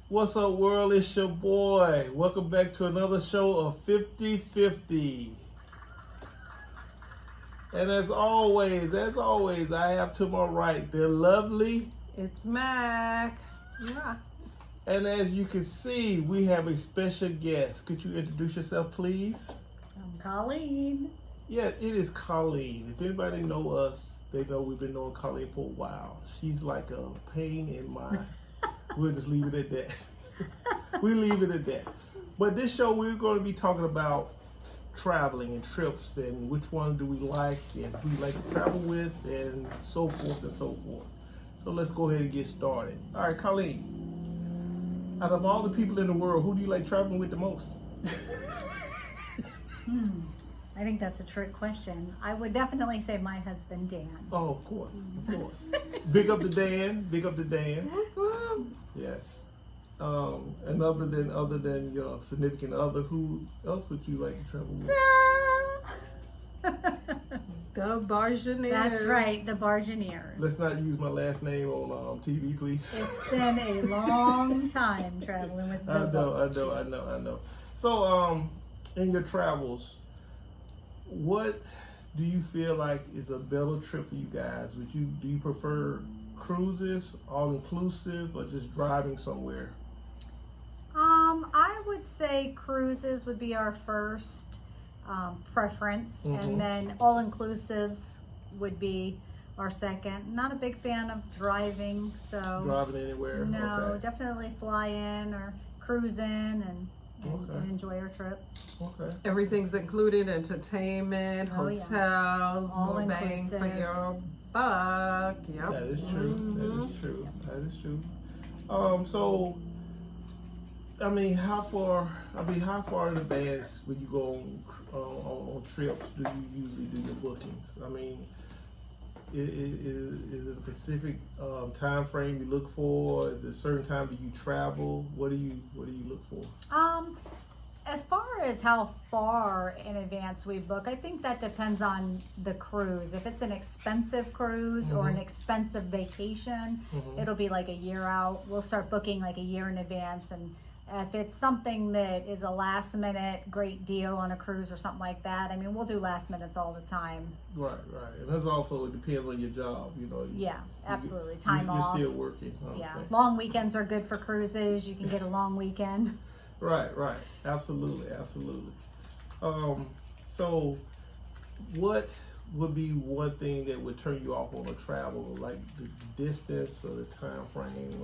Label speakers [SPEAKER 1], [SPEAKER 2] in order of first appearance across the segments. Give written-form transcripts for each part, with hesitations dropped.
[SPEAKER 1] What's up, world? It's your boy. Welcome back to another show of 50/50. And as always, I have to my right the lovely.
[SPEAKER 2] It's Mac. Yeah.
[SPEAKER 1] And as you can see, we have a special guest. Could you introduce yourself, please?
[SPEAKER 3] I'm Colleen.
[SPEAKER 1] Yeah, it is Colleen. If anybody know us, they know we've been knowing Colleen for a while. She's like a pain in my... We'll just leave it at that. We leave it at that. But this show, we're going to be talking about traveling and trips and which one do we like and who we like to travel with and so forth and so forth. So let's go ahead and get started. All right, Colleen, out of all the people in the world, who do you like traveling with the most?
[SPEAKER 3] I think that's a trick question. I would definitely say my husband, Dan.
[SPEAKER 1] Oh, of course, of course. Big up to Dan, big up to Dan. Yes. And other than your significant other, who else would you like to travel with?
[SPEAKER 2] The Bargeneers.
[SPEAKER 3] That's right, the Bargeneers.
[SPEAKER 1] Let's not use my last name on TV, please.
[SPEAKER 3] It's been a long time traveling with the
[SPEAKER 1] I know. So, in your travels, what do you feel like is a better trip for you guys? Do you prefer cruises, all inclusive, or just driving somewhere?
[SPEAKER 3] I would say cruises would be our first preference, and then all inclusives would be our second. Not a big fan of driving, so
[SPEAKER 1] Driving anywhere?
[SPEAKER 3] no,
[SPEAKER 1] Okay.
[SPEAKER 3] definitely fly in or cruise in and enjoy our trip.
[SPEAKER 1] Okay.
[SPEAKER 2] Everything's included: entertainment,
[SPEAKER 3] Oh, yeah.
[SPEAKER 2] hotels,
[SPEAKER 3] All
[SPEAKER 2] more bang for
[SPEAKER 3] inclusive.
[SPEAKER 2] your buck. Yep.
[SPEAKER 1] That is true. That is true. That is true. So, I mean, how far in advance when you go on trips do you usually do your bookings? I mean, is it a specific time frame you look for? Is it a certain time that you travel? What do you look for?
[SPEAKER 3] As far as how far in advance we book, I think that depends on the cruise. If it's an expensive cruise or an expensive vacation, it'll be like a year out. We'll start booking like a year in advance. And if it's something that is a last minute great deal on a cruise or something like that, I mean, we'll do last minutes all the time.
[SPEAKER 1] Right. And that's also, it depends on your job,
[SPEAKER 3] Yeah, absolutely. Time off.
[SPEAKER 1] You're still working. I
[SPEAKER 3] Yeah,
[SPEAKER 1] understand.
[SPEAKER 3] long weekends are good for cruises. You can get a long weekend.
[SPEAKER 1] Right. Absolutely. So what would be one thing that would turn you off on a travel, like the distance or the time frame?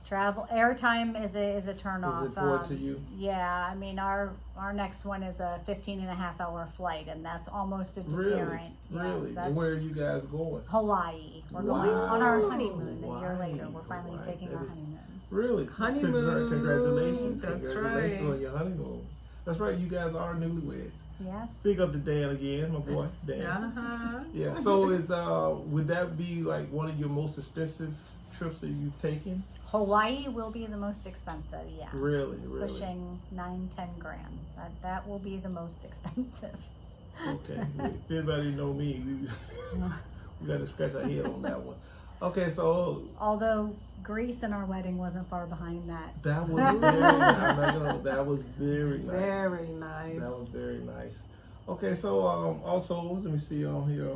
[SPEAKER 3] Travel airtime is a turn off.
[SPEAKER 1] Is it important to you?
[SPEAKER 3] Yeah, I mean our next one is a 15.5-hour flight, and that's almost a deterrent.
[SPEAKER 1] Really?
[SPEAKER 3] Yes,
[SPEAKER 1] And where are you guys going?
[SPEAKER 3] Hawaii. We're going on our
[SPEAKER 1] Wow.
[SPEAKER 3] honeymoon a year later. We're finally
[SPEAKER 1] Hawaii.
[SPEAKER 3] taking
[SPEAKER 1] That
[SPEAKER 3] our
[SPEAKER 1] is-
[SPEAKER 3] honeymoon.
[SPEAKER 1] Really?
[SPEAKER 2] Honeymoon.
[SPEAKER 1] Congratulations.
[SPEAKER 2] That's
[SPEAKER 1] Congratulations
[SPEAKER 2] right.
[SPEAKER 1] on your honeymoon. That's right. You guys are newlyweds.
[SPEAKER 3] Yes.
[SPEAKER 1] Big up to Dan again, my boy, Dan.
[SPEAKER 2] Uh-huh.
[SPEAKER 1] Yeah. So would that be like one of your most expensive trips that you've taken?
[SPEAKER 3] Hawaii will be the most expensive. Yeah.
[SPEAKER 1] Really?
[SPEAKER 3] Pushing 9-10 grand. That will be the most expensive.
[SPEAKER 1] Okay. If anybody know me, we got to scratch our head on that one. Okay, so
[SPEAKER 3] Although Greece and our wedding wasn't far behind that.
[SPEAKER 1] that was very nice. That was very nice.
[SPEAKER 2] Very nice.
[SPEAKER 1] That was very nice. Okay, so also let me see on here.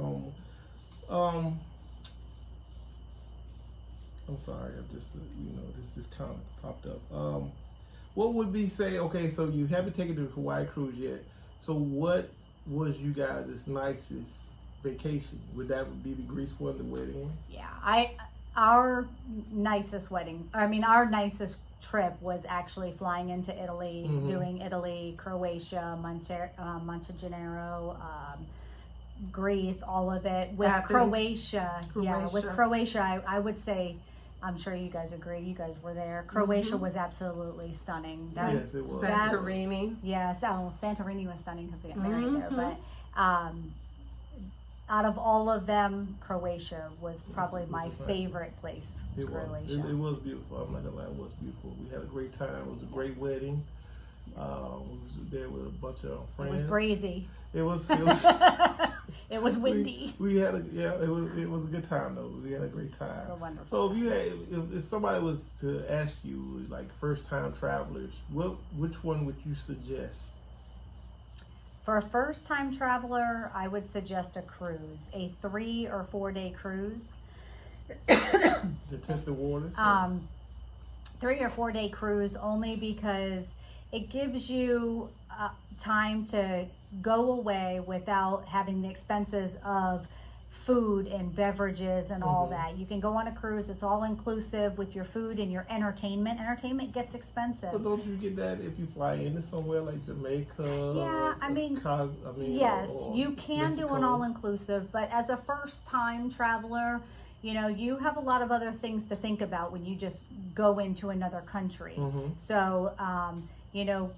[SPEAKER 1] I'm sorry, I'm just this just kind of popped up. What would we say? Okay, so you haven't taken the Hawaii cruise yet. So what was you guys' nicest vacation? Would that be the Greece one, the wedding one?
[SPEAKER 3] Yeah, our nicest our trip was actually flying into Italy, doing Italy, Croatia, Montenegro, Greece, all of it. With
[SPEAKER 2] Athens.
[SPEAKER 3] Croatia, yeah, with Croatia, I would say, I'm sure you guys agree, you guys were there. Croatia was absolutely stunning.
[SPEAKER 1] Yes, it was.
[SPEAKER 2] Santorini.
[SPEAKER 3] Yes, Santorini was stunning because we got married there, but out of all of them, Croatia was probably my favorite place.
[SPEAKER 1] It was.
[SPEAKER 3] Croatia.
[SPEAKER 1] It was beautiful. I'm not gonna lie, it was beautiful. We had a great time. It was a great wedding. We was there with a bunch of
[SPEAKER 3] It
[SPEAKER 1] friends.
[SPEAKER 3] was brazy.
[SPEAKER 1] It was.
[SPEAKER 3] It was windy.
[SPEAKER 1] We had it was a good time though. We had a great time.
[SPEAKER 3] A wonderful
[SPEAKER 1] So if you had, if somebody was to ask you, like, first time travelers, which one would you suggest?
[SPEAKER 3] For a first time traveler, I would suggest a cruise, a 3 or 4 day cruise.
[SPEAKER 1] To test the waters?
[SPEAKER 3] 3 or 4 day cruise only because it gives you time to go away without having the expenses of food and beverages and all that. You can go on a cruise, it's all inclusive with your food and your entertainment. Entertainment gets expensive.
[SPEAKER 1] But don't you get that if you fly into somewhere like Jamaica?
[SPEAKER 3] Yeah, I mean, yes, you can do an all-inclusive, but as a first-time traveler, you know, you have a lot of other things to think about when you just go into another country. So, you know,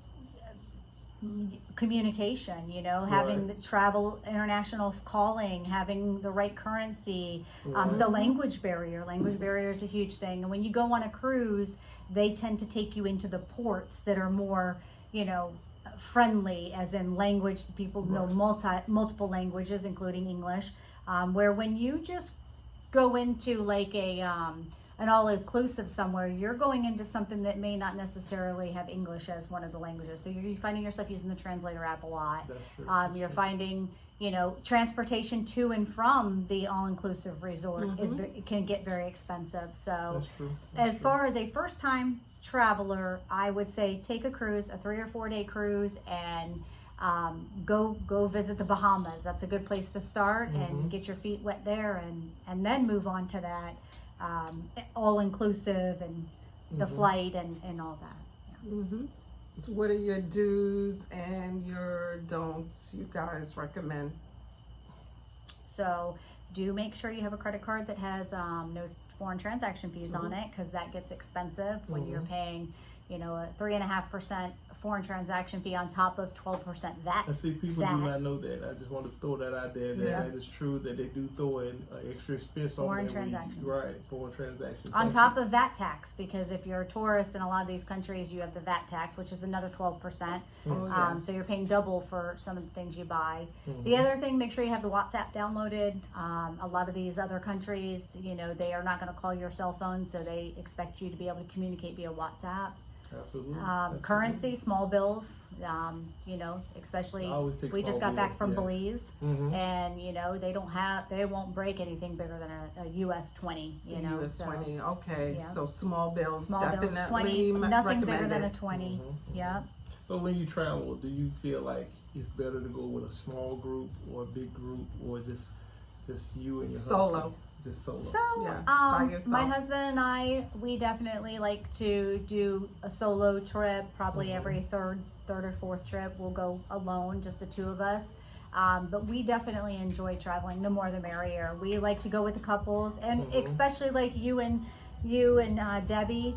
[SPEAKER 3] communication, you know, having the travel, international calling, having the right currency, the language barrier. Language barrier is a huge thing. And when you go on a cruise, they tend to take you into the ports that are more, you know, friendly, as in language. People know multiple languages, including English. Where when you just go into like an all-inclusive somewhere, you're going into something that may not necessarily have English as one of the languages. So you're finding yourself using the translator app a lot.
[SPEAKER 1] That's true.
[SPEAKER 3] You're finding, you know, transportation to and from the all-inclusive resort can get very expensive. So
[SPEAKER 1] That's true.
[SPEAKER 3] as far as a first-time traveler, I would say take a cruise, a 3 or 4 day cruise, and go visit the Bahamas. That's a good place to start and get your feet wet there, and then move on to that all inclusive and the flight and all that.
[SPEAKER 2] So what are your do's and your don'ts you guys recommend?
[SPEAKER 3] So do make sure you have a credit card that has no foreign transaction fees on it, because that gets expensive when you're paying, you know, a 3.5% foreign transaction fee on top of 12% VAT.
[SPEAKER 1] I see people do not know that. I just want to throw that out there. That is true, that they do throw in extra expense
[SPEAKER 3] Foreign
[SPEAKER 1] on there.
[SPEAKER 3] transaction.
[SPEAKER 1] Foreign transaction.
[SPEAKER 3] On top of VAT tax, because if you're a tourist in a lot of these countries, you have the VAT tax, which is another 12%. So you're paying double for some of the things you buy. The other thing, make sure you have the WhatsApp downloaded. A lot of these other countries, you know, they are not going to call your cell phone, so they expect you to be able to communicate via WhatsApp.
[SPEAKER 1] Absolutely.
[SPEAKER 3] Currency, small bills, you know, especially we just got back from Belize, and you know, they won't break anything bigger than a US 20, you know.
[SPEAKER 2] US 20, okay.
[SPEAKER 3] Yeah.
[SPEAKER 2] So small bills,
[SPEAKER 3] Small
[SPEAKER 2] definitely
[SPEAKER 3] bills, 20, nothing bigger
[SPEAKER 2] recommended.
[SPEAKER 3] than a 20. Yeah.
[SPEAKER 1] So when you travel, do you feel like it's better to go with a small group or a big group, or just you and your
[SPEAKER 2] Solo.
[SPEAKER 1] husband? Just solo.
[SPEAKER 3] So,
[SPEAKER 2] by yourself.
[SPEAKER 3] my husband and I, we definitely like to do a solo trip. Probably every third or fourth trip, we'll go alone, just the two of us. But we definitely enjoy traveling. The more the merrier. We like to go with the couples, and especially like you and Debbie.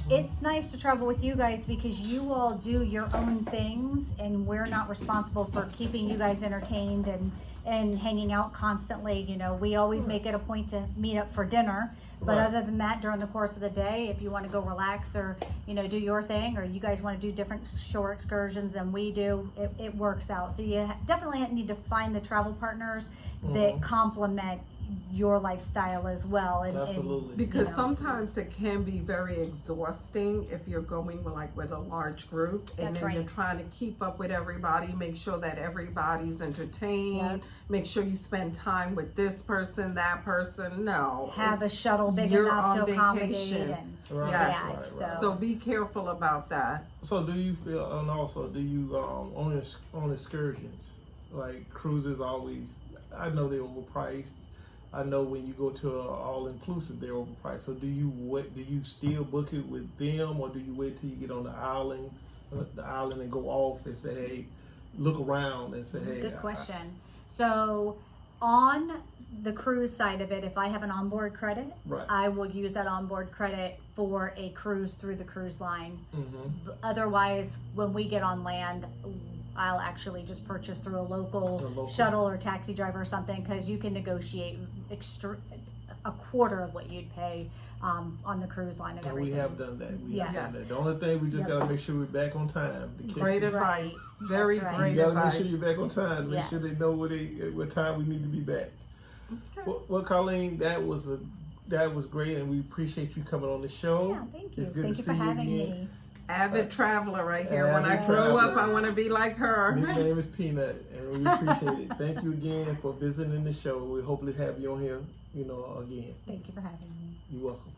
[SPEAKER 3] It's nice to travel with you guys because you all do your own things, and we're not responsible for keeping you guys entertained and hanging out constantly. You know, we always make it a point to meet up for dinner. But other than that, during the course of the day, if you want to go relax or, you know, do your thing, or you guys want to do different shore excursions than we do, it works out. So you definitely need to find the travel partners that complement your lifestyle as well.
[SPEAKER 1] Absolutely.
[SPEAKER 2] Because
[SPEAKER 3] you know,
[SPEAKER 2] sometimes it can be very exhausting if you're going with a large group, and then you're trying to keep up with everybody, make sure that everybody's entertained, make sure you spend time with this person, that person. No.
[SPEAKER 3] Have a shuttle big enough to accommodate.
[SPEAKER 2] So be careful about that.
[SPEAKER 1] So do you feel, and also do you on excursions, like cruises always, I know they're overpriced. I know when you go to an all-inclusive, they're overpriced. So do you still book it with them, or do you wait till you get on the island and go off and say, hey, look around and say, hey?
[SPEAKER 3] Good question. So on the cruise side of it, if I have an onboard credit, I will use that onboard credit for a cruise through the cruise line. Otherwise, when we get on land, I'll actually just purchase through a local shuttle or taxi driver or something, because you can negotiate a quarter of what you'd pay on the cruise line and
[SPEAKER 1] And
[SPEAKER 3] everything.
[SPEAKER 1] we have done that. We have
[SPEAKER 3] Yes.
[SPEAKER 1] done that. The only thing we just
[SPEAKER 3] Yep.
[SPEAKER 1] gotta make sure we're back on time. The kids
[SPEAKER 2] Great
[SPEAKER 1] is-
[SPEAKER 2] advice.
[SPEAKER 3] Right.
[SPEAKER 2] Very
[SPEAKER 3] That's right.
[SPEAKER 2] great
[SPEAKER 1] You gotta
[SPEAKER 2] advice.
[SPEAKER 1] make sure you're back on time. Make sure
[SPEAKER 3] Yes.
[SPEAKER 1] they know what time we need to be back.
[SPEAKER 2] Okay.
[SPEAKER 1] Well, Colleen, that was great, and we appreciate you coming on the show.
[SPEAKER 3] Yeah, thank you.
[SPEAKER 1] It's good
[SPEAKER 3] Thank
[SPEAKER 1] to
[SPEAKER 3] you for
[SPEAKER 1] see you
[SPEAKER 3] having
[SPEAKER 1] again.
[SPEAKER 3] me.
[SPEAKER 2] Avid traveler right here. When I
[SPEAKER 1] Avid
[SPEAKER 2] grow up,
[SPEAKER 1] traveler.
[SPEAKER 2] I want to be like her.
[SPEAKER 1] Nickname is Peanut, and we appreciate it. Thank you again for visiting the show. We hopefully have you on here, again.
[SPEAKER 3] Thank you for having me.
[SPEAKER 1] You're welcome.